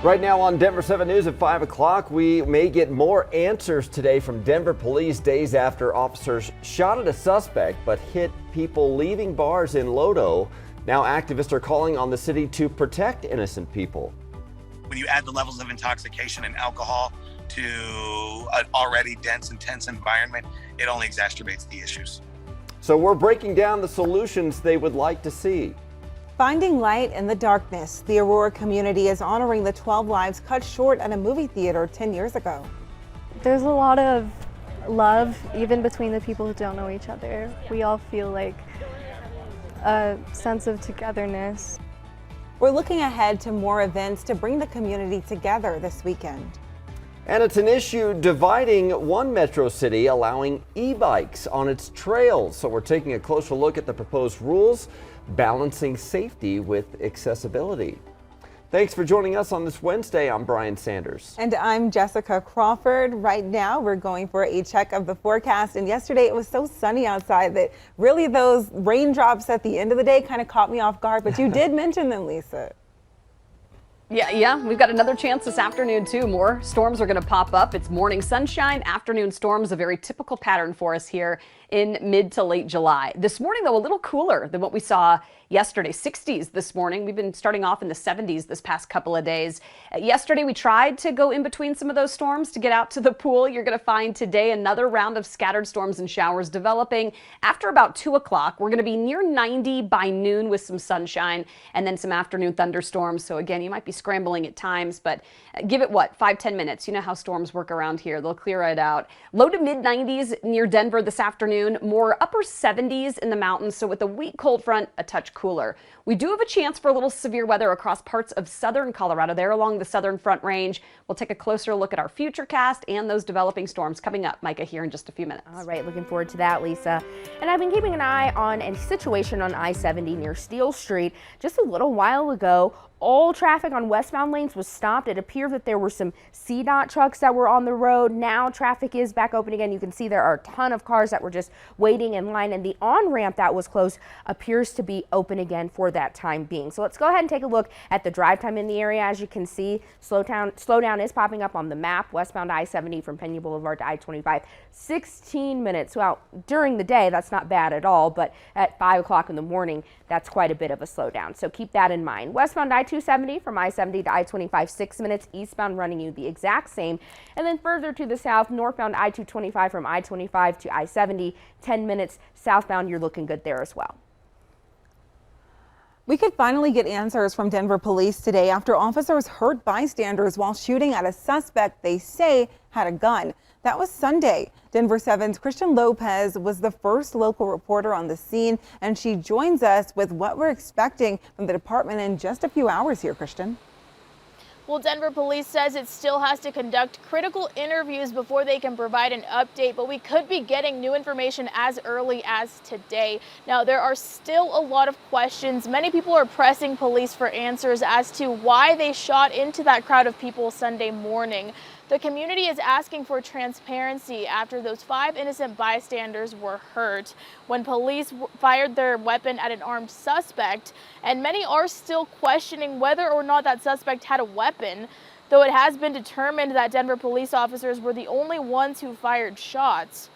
Right now on Denver 7 News at 5 o'clock, we may get more answers today from Denver police days after officers shot at a suspect but hit people leaving bars in Lodo. Now activists are calling on the city to protect innocent people. When you add the levels of intoxication and alcohol to an already dense and tense environment, it only exacerbates the issues. So we're breaking down the solutions they would like to see. Finding light in the darkness, the Aurora community is honoring the 12 lives cut short at a movie theater 10 years ago. There's a lot of love even between the people who don't know each other. We all feel like a sense of togetherness. We're looking ahead to more events to bring the community together this weekend. And it's an issue dividing one metro city, allowing e-bikes on its trails. So we're taking a closer look at the proposed rules, balancing safety with accessibility. Thanks for joining us on this Wednesday. I'm Brian Sanders. And I'm Jessica Crawford. Right now, we're going for a check of the forecast. And yesterday, it was so sunny outside that really those raindrops at the end of the day kind of caught me off guard. But you did mention them, Lisa. Yeah, we've got another chance this afternoon too. More storms are going to pop up. It's morning sunshine, afternoon storms, a very typical pattern for us here in mid to late July. This morning, though, a little cooler than what we saw yesterday. 60s this morning. We've been starting off in the 70s this past couple of days. Yesterday, we tried to go in between some of those storms to get out to the pool. You're going to find today another round of scattered storms and showers developing. After about 2 o'clock, we're going to be near 90 by noon with some sunshine and then some afternoon thunderstorms. So again, you might be scrambling at times, but give it 5-10 minutes. You know how storms work around here. They'll clear it out. Low to mid 90s near Denver this afternoon. More upper 70s in the mountains. So with a weak cold front, a touch cooler. We do have a chance for a little severe weather across parts of southern Colorado there along the southern front range. We'll take a closer look at our futurecast and those developing storms coming up, Micah, here in just a few minutes. All right, looking forward to that, Lisa. And I've been keeping an eye on a situation on I-70 near Steel Street. Just a little while ago, all traffic on westbound lanes was stopped. It appeared that there were some CDOT trucks that were on the road. Now traffic is back open again. You can see there are a ton of cars that were just waiting in line, and the on-ramp that was closed appears to be open again for that time being. So let's go ahead and take a look at the drive time in the area. As you can see, slowdown is popping up on the map. Westbound I-70 from Pena Boulevard to I-25, 16 minutes. Well, during the day, that's not bad at all, but at 5 o'clock in the morning, that's quite a bit of a slowdown. So keep that in mind. Westbound I-270 from I-70 to I-25, 6 minutes. Eastbound running you the exact same. And then further to the south, northbound I-225 from I-25 to I-70, 10 minutes. Southbound, you're looking good there as well. We could finally get answers from Denver police today after officers hurt bystanders while shooting at a suspect they say had a gun. That was Sunday. Denver 7's Christian Lopez was the first local reporter on the scene, and she joins us with what we're expecting from the department in just a few hours here, Christian. Well, Denver police says it still has to conduct critical interviews before they can provide an update, but we could be getting new information as early as today. Now, there are still a lot of questions. Many people are pressing police for answers as to why they shot into that crowd of people Sunday morning. The community is asking for transparency after those 5 innocent bystanders were hurt when police fired their weapon at an armed suspect, and many are still questioning whether or not that suspect had a weapon, though it has been determined that Denver police officers were the only ones who fired shots.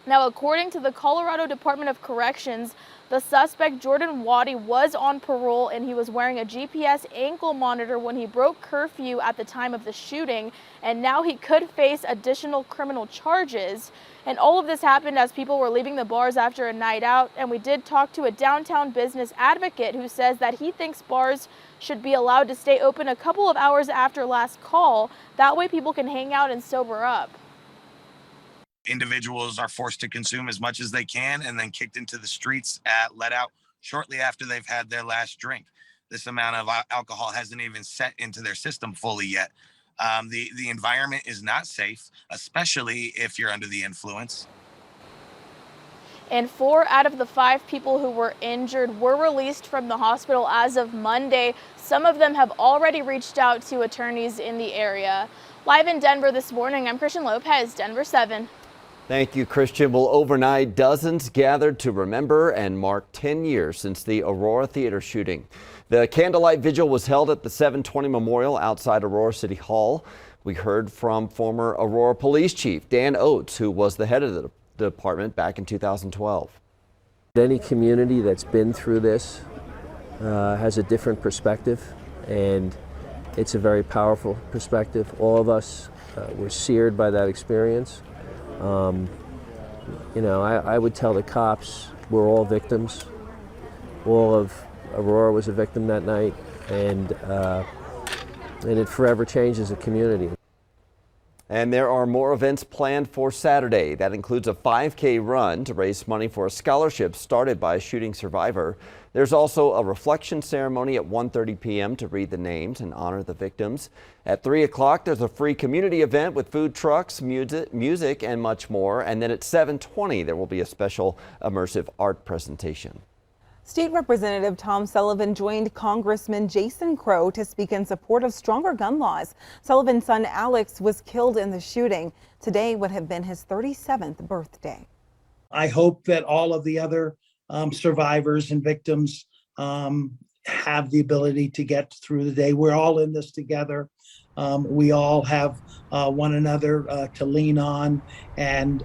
Now, according to the Colorado Department of Corrections, the suspect, Jordan Waddy, was on parole and he was wearing a GPS ankle monitor when he broke curfew at the time of the shooting, and now he could face additional criminal charges. And all of this happened as people were leaving the bars after a night out, and we did talk to a downtown business advocate who says that he thinks bars should be allowed to stay open a couple of hours after last call. That way people can hang out and sober up. Individuals are forced to consume as much as they can and then kicked into the streets, let out shortly after they've had their last drink. This amount of alcohol hasn't even set into their system fully yet. The environment is not safe, especially if you're under the influence. And 4 out of the 5 people who were injured were released from the hospital as of Monday. Some of them have already reached out to attorneys in the area. Live in Denver this morning, I'm Christian Lopez, Denver 7. Thank you, Christian. Well, overnight, dozens gathered to remember and mark 10 years since the Aurora theater shooting. The candlelight vigil was held at the 720 Memorial outside Aurora City Hall. We heard from former Aurora Police Chief Dan Oates, who was the head of the department back in 2012. Any community that's been through this has a different perspective, and it's a very powerful perspective. All of us were seared by that experience. You know, I would tell the cops we're all victims. All of Aurora was a victim that night, and it forever changes a community. And there are more events planned for Saturday. That includes a 5K run to raise money for a scholarship started by a shooting survivor. There's also a reflection ceremony at 1:30 p.m. to read the names and honor the victims. At 3 o'clock, there's a free community event with food trucks, music, and much more. And then at 7:20, there will be a special immersive art presentation. State Representative Tom Sullivan joined Congressman Jason Crow to speak in support of stronger gun laws. Sullivan's son Alex was killed in the shooting. Today would have been his 37th birthday. I hope that all of the other survivors and victims have the ability to get through the day. We're all in this together. We all have one another to lean on, and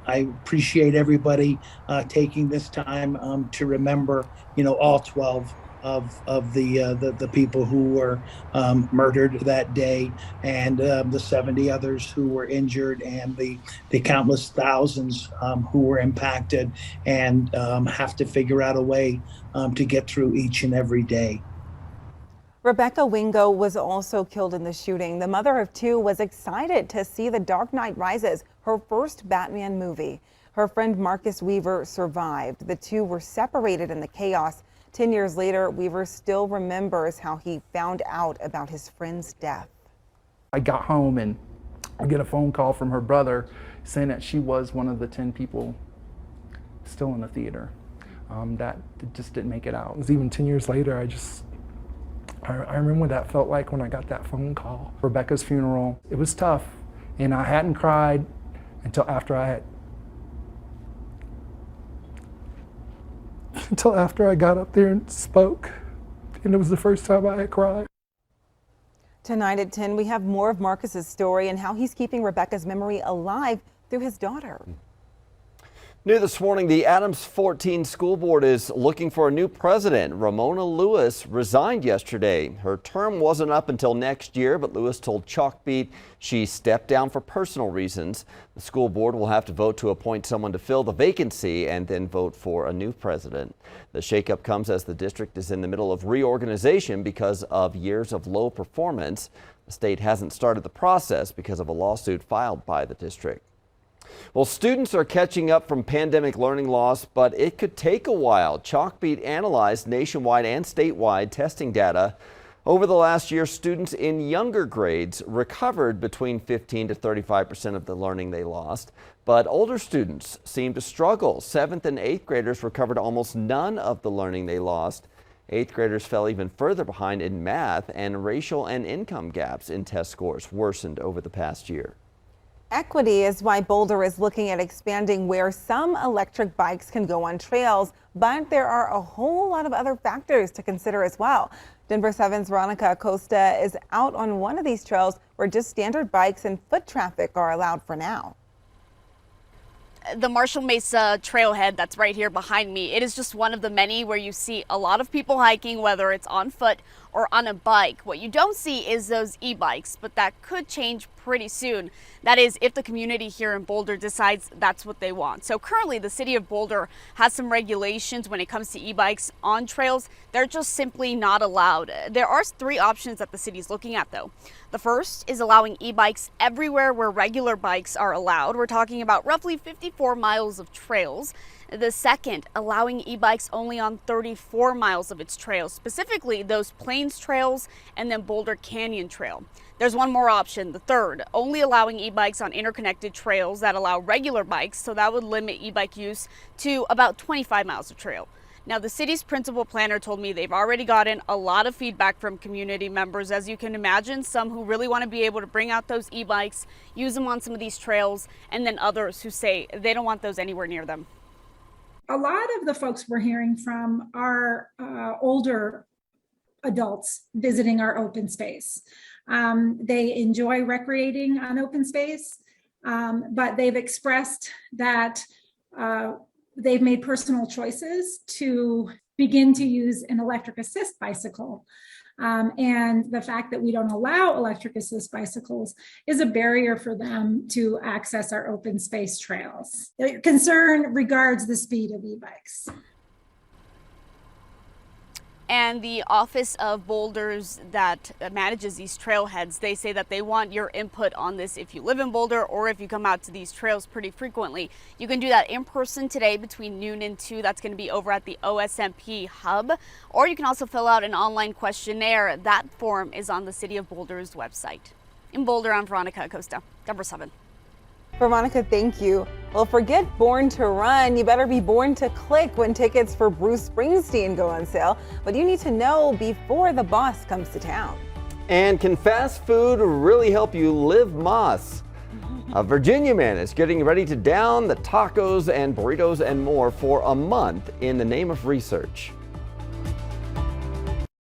I appreciate everybody taking this time to remember, you know, all 12 of the people who were murdered that day, and the 70 others who were injured, and the countless thousands who were impacted, and have to figure out a way to get through each and every day. Rebecca Wingo was also killed in the shooting. The mother of two was excited to see The Dark Knight Rises, her first Batman movie. Her friend Marcus Weaver survived. The two were separated in the chaos. 10 years later, Weaver still remembers how he found out about his friend's death. I got home and I get a phone call from her brother saying that she was one of the 10 people still in the theater that just didn't make it out. It was even 10 years later, I remember what that felt like when I got that phone call. Rebecca's funeral, it was tough, and I hadn't cried until after I got up there and spoke, and it was the first time I had cried. Tonight at 10, we have more of Marcus's story and how he's keeping Rebecca's memory alive through his daughter. New this morning, the Adams 14 school board is looking for a new president. Ramona Lewis resigned yesterday. Her term wasn't up until next year, but Lewis told Chalkbeat she stepped down for personal reasons. The school board will have to vote to appoint someone to fill the vacancy and then vote for a new president. The shakeup comes as the district is in the middle of reorganization because of years of low performance. The state hasn't started the process because of a lawsuit filed by the district. Well, students are catching up from pandemic learning loss, but it could take a while. Chalkbeat analyzed nationwide and statewide testing data. Over the last year, students in younger grades recovered between 15 to 35% of the learning they lost, but older students seem to struggle. 7th and 8th graders recovered almost none of the learning they lost. 8th graders fell even further behind in math, and racial and income gaps in test scores worsened over the past year. Equity is why Boulder is looking at expanding where some electric bikes can go on trails, but there are a whole lot of other factors to consider as well. Denver 7's Veronica Acosta is out on one of these trails where just standard bikes and foot traffic are allowed for now. The Marshall Mesa trailhead that's right here behind me, it is just one of the many where you see a lot of people hiking, whether it's on foot or on a bike. What you don't see is those e-bikes, but that could change pretty soon. That is, if the community here in Boulder decides that's what they want. So currently the city of Boulder has some regulations when it comes to e-bikes on trails. They're just simply not allowed. There are 3 options that the city is looking at though. The first is allowing e-bikes everywhere where regular bikes are allowed. We're talking about roughly 54 miles of trails. The second, allowing e-bikes only on 34 miles of its trails, specifically those Plains trails and then Boulder Canyon Trail. There's one more option, the third, only allowing e-bikes on interconnected trails that allow regular bikes, so that would limit e-bike use to about 25 miles of trail. Now, the city's principal planner told me they've already gotten a lot of feedback from community members, as you can imagine, some who really want to be able to bring out those e-bikes, use them on some of these trails, and then others who say they don't want those anywhere near them. A lot of the folks we're hearing from are older adults visiting our open space. They enjoy recreating on open space, but they've expressed that they've made personal choices to begin to use an electric assist bicycle. And the fact that we don't allow electric assist bicycles is a barrier for them to access our open space trails. Their concern regards the speed of e-bikes. And the Office of Boulders that manages these trailheads, they say that they want your input on this if you live in Boulder or if you come out to these trails pretty frequently. You can do that in person today between noon and 2. That's going to be over at the OSMP hub. Or you can also fill out an online questionnaire. That form is on the City of Boulder's website. In Boulder, I'm Veronica Acosta, number 7. Veronica, thank you. Well, forget born to run. You better be born to click when tickets for Bruce Springsteen go on sale. But you need to know before the boss comes to town. And can fast food really help you live Moss? A Virginia man is getting ready to down the tacos and burritos and more for a month in the name of research.